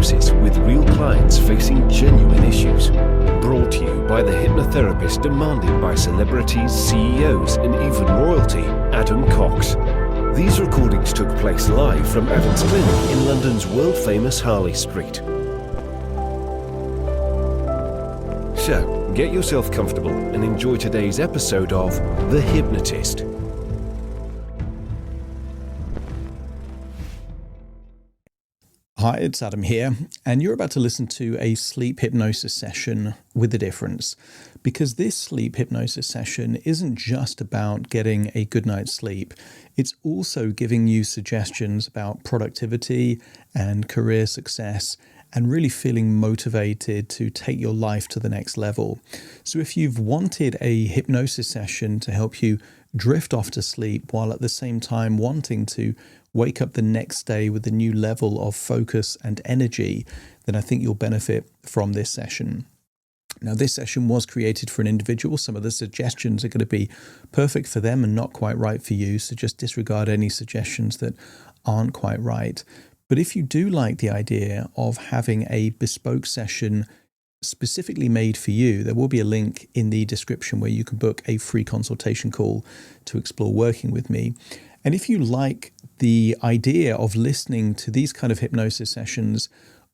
Hypnosis with real clients facing genuine issues. Brought to you by the hypnotherapist demanded by celebrities, CEOs, and even royalty, Adam Cox. These recordings took place live from Adam's clinic in London's world-famous Harley Street. So, get yourself comfortable and enjoy today's episode of The Hypnotist. Hi, it's Adam here, and you're about to listen to a sleep hypnosis session with a difference, because this sleep hypnosis session isn't just about getting a good night's sleep. It's also giving you suggestions about productivity and career success and really feeling motivated to take your life to the next level. So if you've wanted a hypnosis session to help you drift off to sleep while at the same time wanting to wake up the next day with a new level of focus and energy, then I think you'll benefit from this session. Now, this session was created for an individual. Some of the suggestions are going to be perfect for them and not quite right for you, so just disregard any suggestions that aren't quite right. But if you do like the idea of having a bespoke session specifically made for you, there will be a link in the description where you can book a free consultation call to explore working with me. And if you like the idea of listening to these kind of hypnosis sessions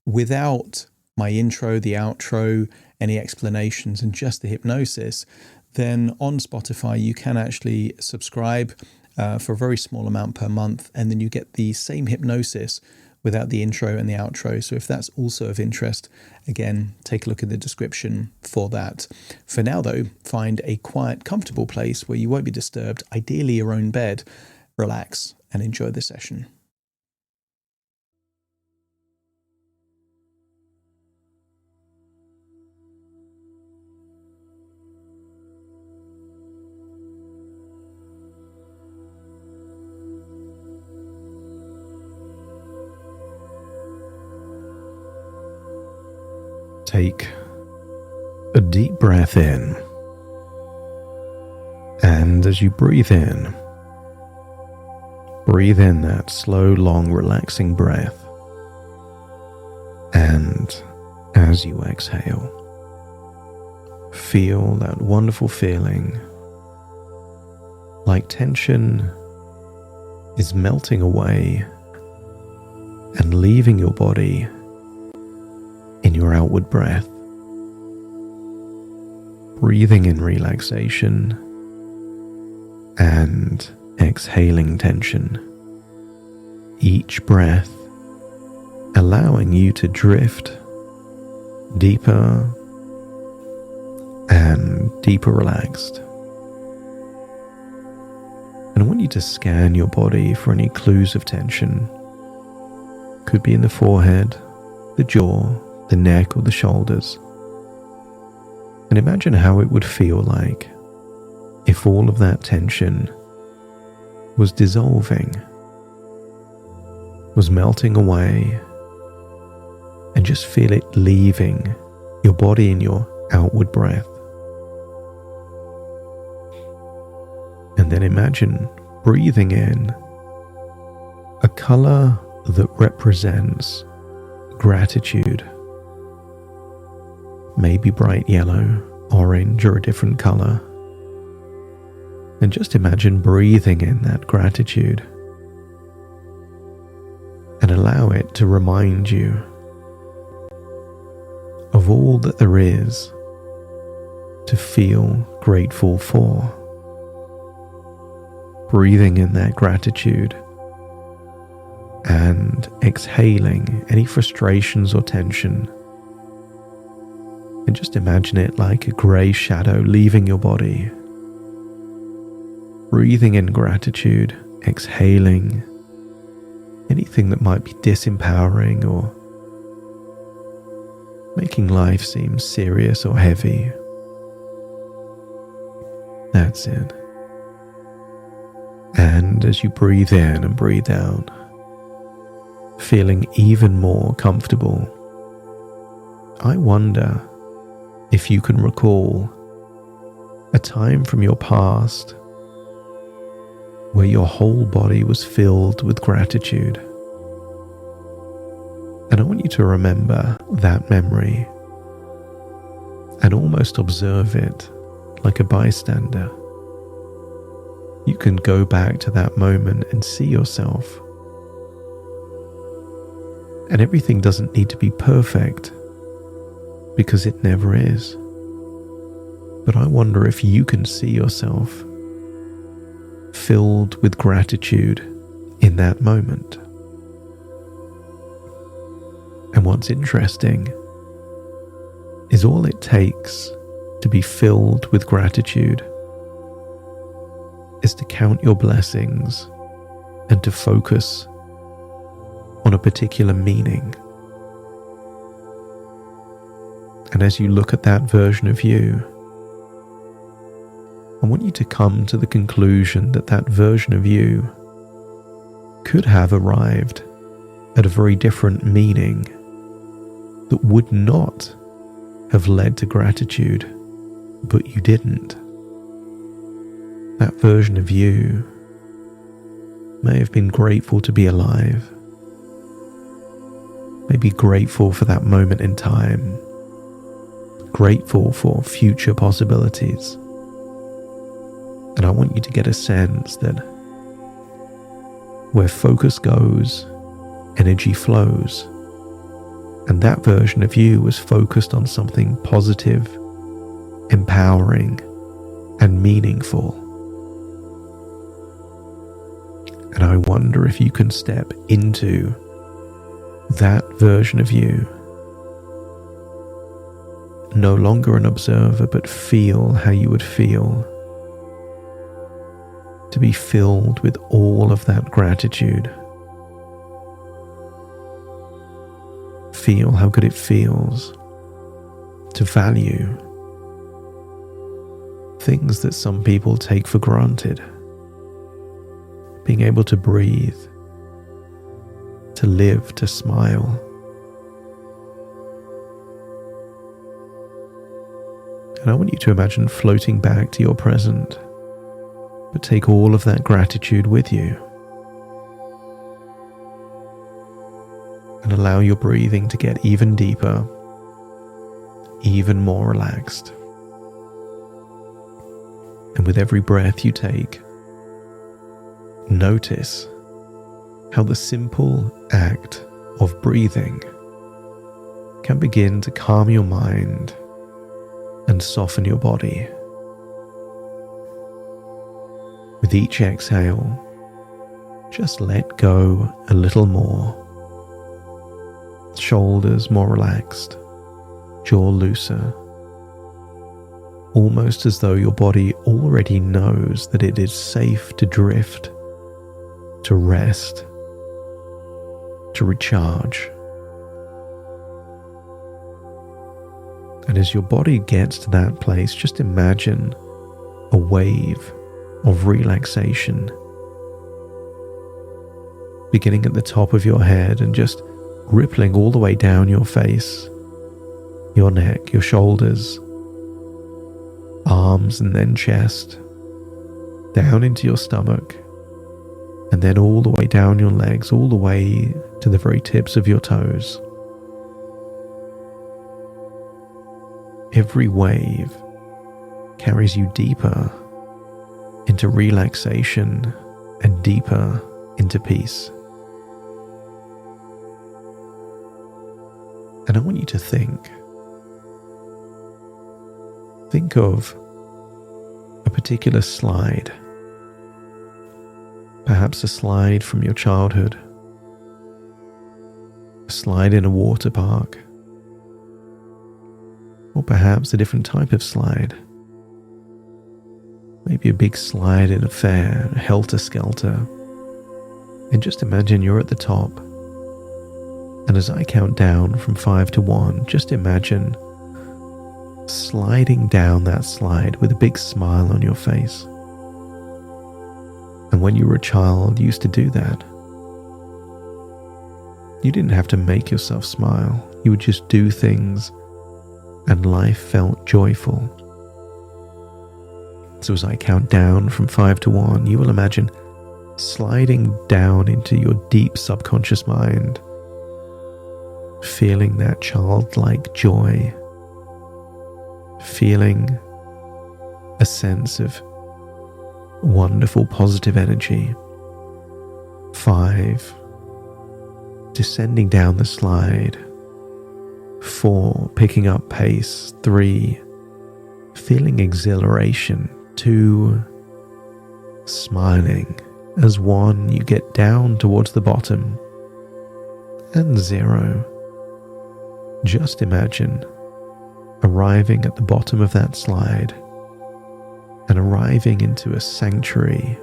without my intro, the outro, any explanations, and just the hypnosis, then on Spotify you can actually subscribe for a very small amount per month, and then you get the same hypnosis without the intro and the outro. So if that's also of interest, again, take a look in the description for that. For now though, find a quiet, comfortable place where you won't be disturbed, ideally your own bed. Relax and enjoy the session. Take a deep breath in, and as you breathe in that slow, long, relaxing breath, and as you exhale, feel that wonderful feeling like tension is melting away and leaving your body in your outward breath. Breathing in relaxation and exhaling tension. Each breath allowing you to drift deeper and deeper relaxed. And I want you to scan your body for any clues of tension. Could be in the forehead, the jaw, the neck, or the shoulders. And imagine how it would feel like if all of that tension was dissolving, was melting away, and just feel it leaving your body in your outward breath. And then imagine breathing in a color that represents gratitude. Maybe bright yellow, orange, or a different color. And just imagine breathing in that gratitude and allow it to remind you of all that there is to feel grateful for. Breathing in that gratitude and exhaling any frustrations or tension. And just imagine it like a grey shadow leaving your body. Breathing in gratitude, exhaling anything that might be disempowering or making life seem serious or heavy. That's it. And as you breathe in and breathe out, feeling even more comfortable, I wonder if you can recall a time from your past where your whole body was filled with gratitude. And I want you to remember that memory and almost observe it like a bystander. You can go back to that moment and see yourself. And everything doesn't need to be perfect, because it never is. But I wonder if you can see yourself filled with gratitude in that moment. And what's interesting is all it takes to be filled with gratitude is to count your blessings and to focus on a particular meaning. And as you look at that version of you, I want you to come to the conclusion that that version of you could have arrived at a very different meaning that would not have led to gratitude, but you didn't. That version of you may have been grateful to be alive, may be grateful for that moment in time, grateful for future possibilities. And I want you to get a sense that where focus goes, energy flows. And that version of you was focused on something positive, empowering, and meaningful. And I wonder if you can step into that version of you, no longer an observer, but feel how you would feel to be filled with all of that gratitude. Feel how good it feels to value things that some people take for granted. Being able to breathe, to live, to smile. And I want you to imagine floating back to your present, but take all of that gratitude with you. And allow your breathing to get even deeper, even more relaxed. And with every breath you take, notice how the simple act of breathing can begin to calm your mind and soften your body. With each exhale, just let go a little more. Shoulders more relaxed, jaw looser, almost as though your body already knows that it is safe to drift, to rest, to recharge. And as your body gets to that place, just imagine a wave of relaxation beginning at the top of your head and just rippling all the way down your face, your neck, your shoulders, arms, and then chest, down into your stomach, and then all the way down your legs, all the way to the very tips of your toes. Every wave carries you deeper into relaxation and deeper into peace. And I want you to think of a particular slide, perhaps a slide from your childhood, a slide in a water park, or perhaps a different type of slide. Maybe a big slide in a fair, helter-skelter. And just imagine you're at the top. And as I count down from 5 to 1, just imagine sliding down that slide with a big smile on your face. And when you were a child, you used to do that. You didn't have to make yourself smile. You would just do things and life felt joyful. So as I count down from 5 to 1, you will imagine sliding down into your deep subconscious mind feeling that childlike joy, feeling a sense of wonderful positive energy. 5, descending down the slide. 4, picking up pace. 3, feeling exhilaration. 2, smiling. As 1, you get down towards the bottom. And 0, just imagine arriving at the bottom of that slide and arriving into a sanctuary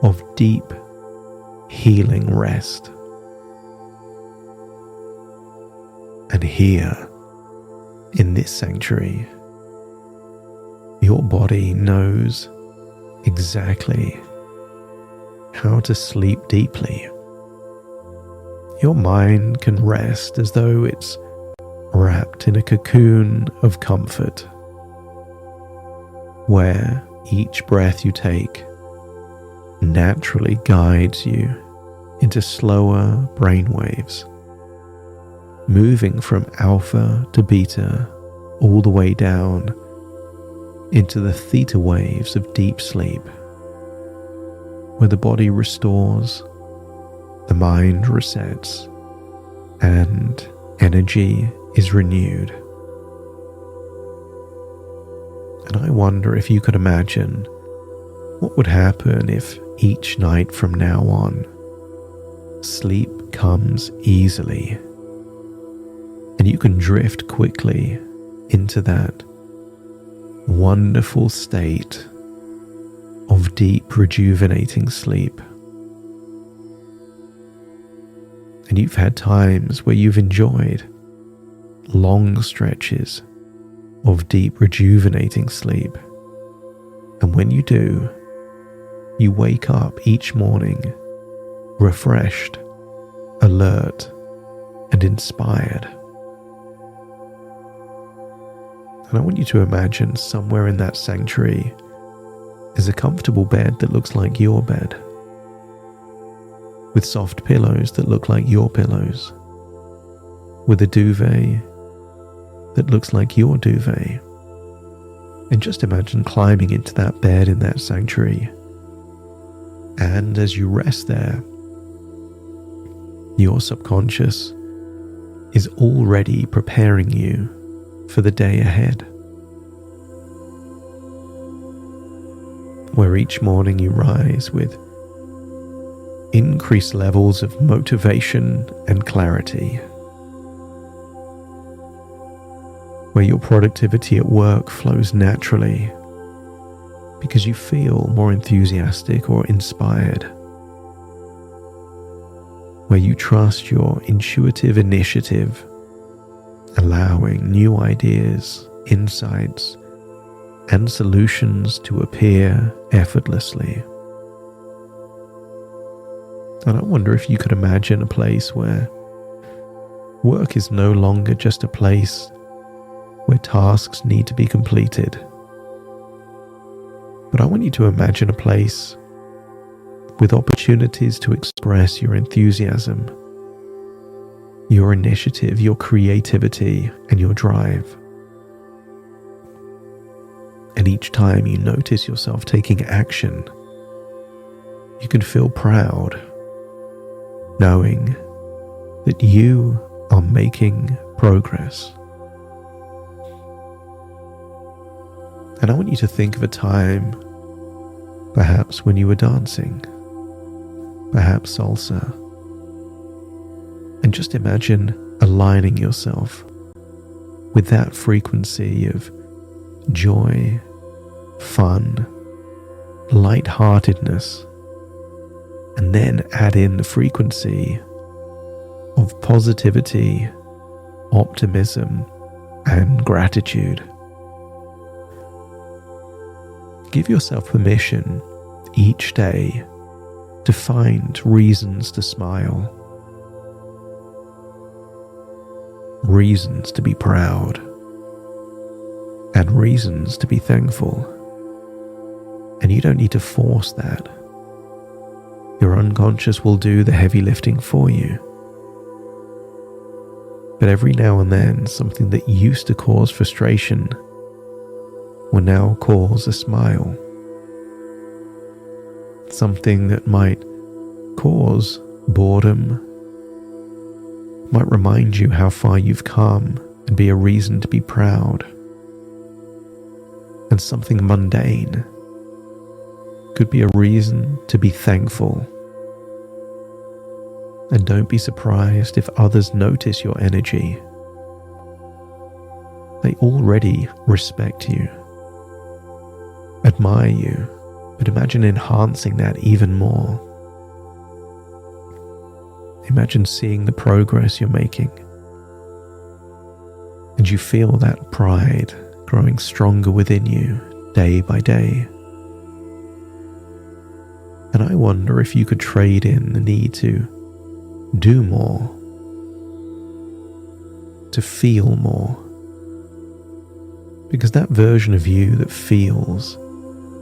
of deep, healing rest. And here, in this sanctuary, your body knows exactly how to sleep deeply. Your mind can rest as though it's wrapped in a cocoon of comfort, where each breath you take naturally guides you into slower brainwaves, moving from alpha to beta all the way down into the theta waves of deep sleep, where the body restores, the mind resets, and energy is renewed. And I wonder if you could imagine what would happen if each night from now on, sleep comes easily, and you can drift quickly into that wonderful state of deep rejuvenating sleep. And you've had times where you've enjoyed long stretches of deep rejuvenating sleep. And when you do, you wake up each morning refreshed, alert, and inspired. And I want you to imagine somewhere in that sanctuary is a comfortable bed that looks like your bed, with soft pillows that look like your pillows, with a duvet that looks like your duvet. And just imagine climbing into that bed in that sanctuary. And as you rest there, your subconscious is already preparing you for the day ahead, where each morning you rise with increased levels of motivation and clarity, where your productivity at work flows naturally because you feel more enthusiastic or inspired, where you trust your intuitive initiative, allowing new ideas, insights, and solutions to appear effortlessly. And I wonder if you could imagine a place where work is no longer just a place where tasks need to be completed. But I want you to imagine a place with opportunities to express your enthusiasm, your initiative, your creativity, and your drive. And each time you notice yourself taking action, you can feel proud, knowing that you are making progress. And I want you to think of a time, perhaps when you were dancing, perhaps salsa, and just imagine aligning yourself with that frequency of joy, fun, lightheartedness, and then add in the frequency of positivity, optimism, and gratitude. Give yourself permission each day to find reasons to smile, reasons to be proud, and reasons to be thankful. And you don't need to force that. Your unconscious will do the heavy lifting for you. But every now and then, something that used to cause frustration will now cause a smile. Something that might cause boredom might remind you how far you've come and be a reason to be proud. And something mundane could be a reason to be thankful. And don't be surprised if others notice your energy. They already respect you, admire you, but imagine enhancing that even more. Imagine seeing the progress you're making, and you feel that pride growing stronger within you day by day. And I wonder if you could trade in the need to do more, to feel more. Because that version of you that feels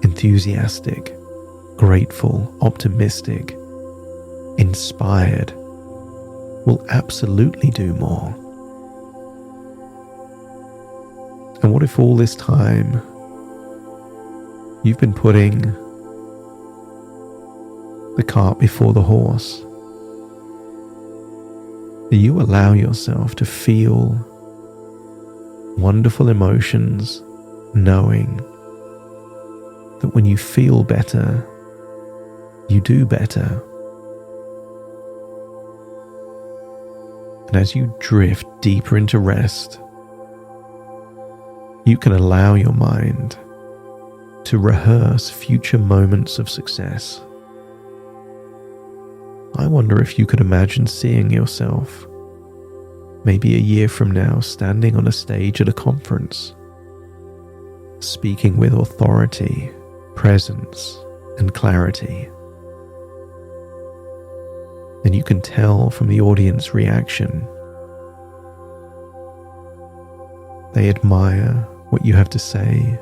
enthusiastic, grateful, optimistic, inspired will absolutely do more. And what if all this time you've been putting the cart before the horse? You allow yourself to feel wonderful emotions, knowing that when you feel better, you do better. And as you drift deeper into rest, you can allow your mind to rehearse future moments of success. I wonder if you could imagine seeing yourself, maybe a year from now, standing on a stage at a conference, speaking with authority, presence, and clarity. And you can tell from the audience reaction. They admire what you have to say,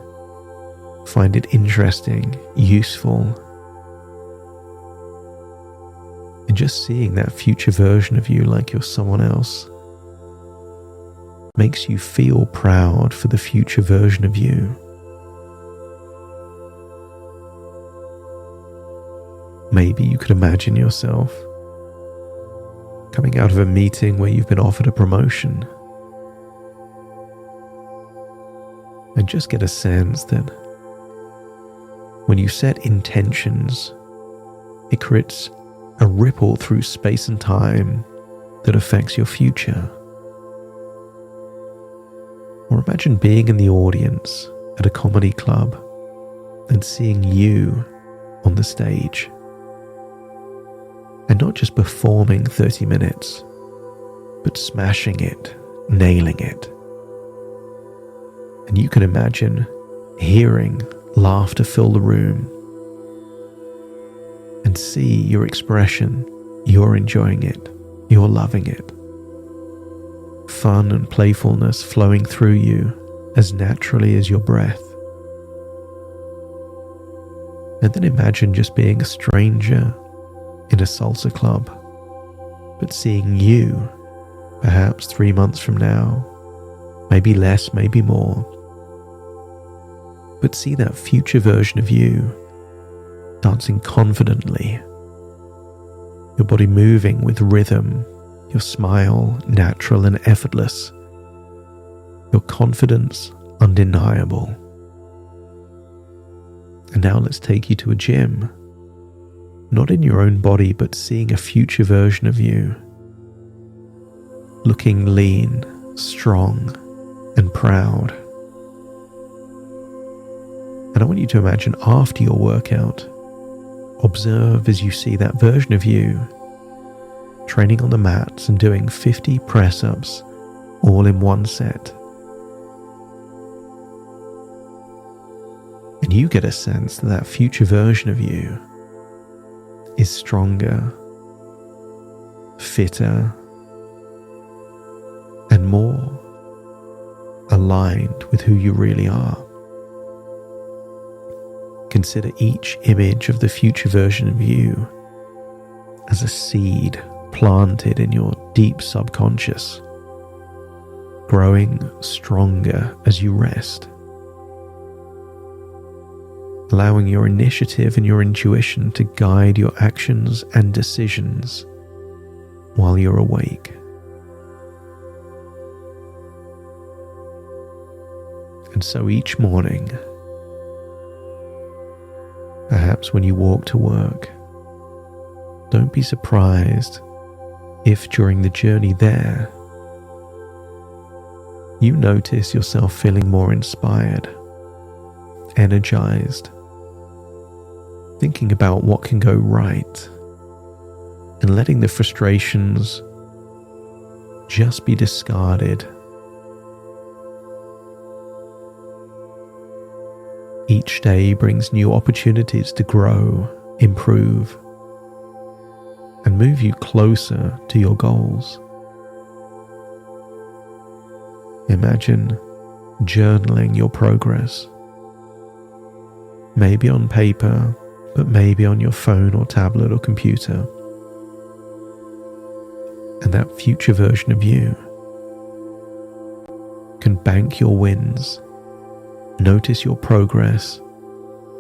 find it interesting, useful. And just seeing that future version of you like you're someone else makes you feel proud for the future version of you. Maybe you could imagine yourself coming out of a meeting where you've been offered a promotion, and just get a sense that when you set intentions, it creates a ripple through space and time that affects your future. Or imagine being in the audience at a comedy club and seeing you on the stage. And not just performing 30 minutes, but smashing it, nailing it. And you can imagine hearing laughter fill the room and see your expression. You're enjoying it. You're loving it. Fun and playfulness flowing through you as naturally as your breath. And then imagine just being a stranger in a salsa club, but seeing you perhaps 3 months from now, maybe less, maybe more. But see that future version of you dancing confidently, your body moving with rhythm, your smile natural and effortless, your confidence undeniable. And now let's take you to a gym, not in your own body, but seeing a future version of you, looking lean, strong, and proud. And I want you to imagine after your workout, observe as you see that version of you training on the mats and doing 50 press-ups all in one set. And you get a sense that that future version of you is stronger, fitter, and more aligned with who you really are. Consider each image of the future version of you as a seed planted in your deep subconscious, growing stronger as you rest, allowing your initiative and your intuition to guide your actions and decisions while you're awake. And so each morning, perhaps when you walk to work, don't be surprised if during the journey there, you notice yourself feeling more inspired, energized, thinking about what can go right, and letting the frustrations just be discarded. Each day brings new opportunities to grow, improve, and move you closer to your goals. Imagine journaling your progress, maybe on paper, but maybe on your phone or tablet or computer. And that future version of you can bank your wins, notice your progress,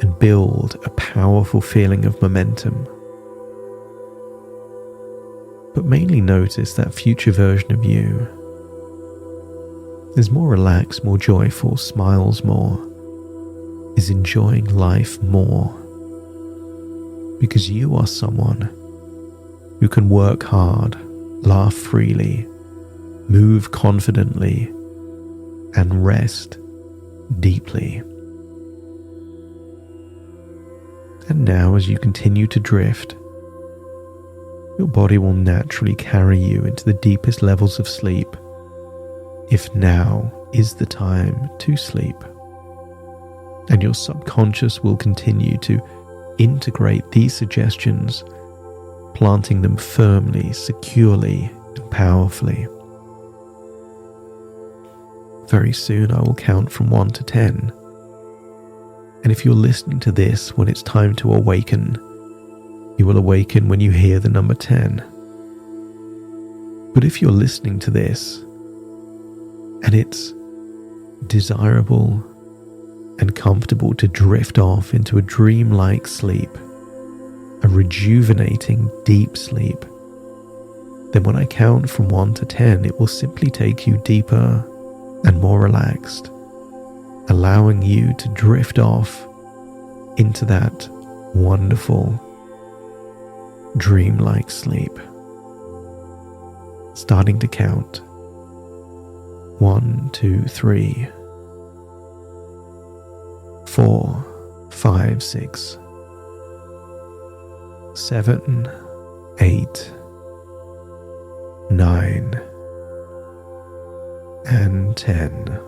and build a powerful feeling of momentum. But mainly notice that future version of you is more relaxed, more joyful, smiles more, is enjoying life more, because you are someone who can work hard, laugh freely, move confidently, and rest deeply. And now, as you continue to drift, your body will naturally carry you into the deepest levels of sleep, if now is the time to sleep. And your subconscious will continue to integrate these suggestions, planting them firmly, securely, and powerfully. Very soon I will count from 1 to 10. And if you're listening to this when it's time to awaken, you will awaken when you hear the number 10. But if you're listening to this and it's desirable and comfortable to drift off into a dreamlike sleep, a rejuvenating deep sleep, then when I count from 1 to 10, it will simply take you deeper and more relaxed, allowing you to drift off into that wonderful, dreamlike sleep. Starting to count. 1, 2, 3, 4, 5, 6, 7, 8, 9, and 10.